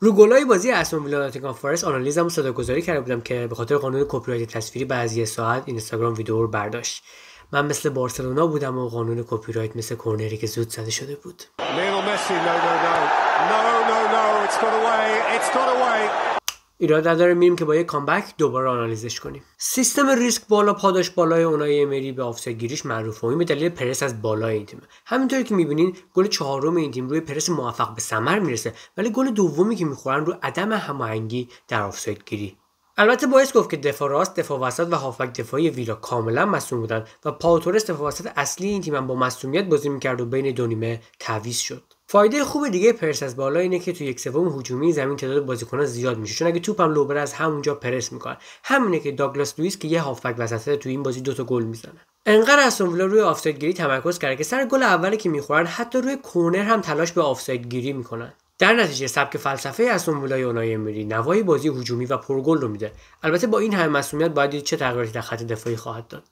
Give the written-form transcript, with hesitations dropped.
رو گلای بازی استون ویلا ناتینگهام فارست آنالیزمو صداگذاری کرده بودم که به خاطر قانون کپی رایت تصویری بعد از 1 ساعت اینستاگرام ویدیو رو برداشت. من مثل بارسلونا بودم و قانون کپی رایت مثل کرنری که زود زده شده بود. ایراد نداره، میریم که با یک کامبک دوباره آنالیزش کنیم. سیستم ریسک بالا پاداش بالای اونای امری به آفساید گیریش معروفه و این به دلیل پرس از بالای این تیمه. همینطوری که میبینین گل چهارم این تیم روی پرس موفق به ثمر میرسه، ولی گل دومی که میخورن رو عدم هماهنگی در آفساید گیری. البته باعث گفت که دفاع راست، دفاع وسط و هافبک دفاعی ویلا کاملا مصدوم بودن و پاو تورس دفاع وسط اصلی این تیم هم با مصدومیت بازی میکرد و بین دو نیمه تعویض شد. فایده خوب دیگه پرس از بالا اینه که تو 1/3 هجومی زمین تعداد بازیکنان زیاد میشه، چون اگه توپم لو بره از همونجا پرس میکنن. همینه که داگلاس لوئیس که یه هافبک وسطه تو این بازی 2 تا گل میزنه. انقدر استون ویلا روی آفساید گیری تمرکز کرده که سر گل اولی که میخورن حتی روی کرنر هم تلاش به آفساید گیری میکنن. در نتیجه سبک فلسفه استون ویلای اونای امری نوای بازی هجومی و پرگل رو میده. البته با این همه مسئولیت باید دید چه تغییراتی در خط دفاعی خواهد داد.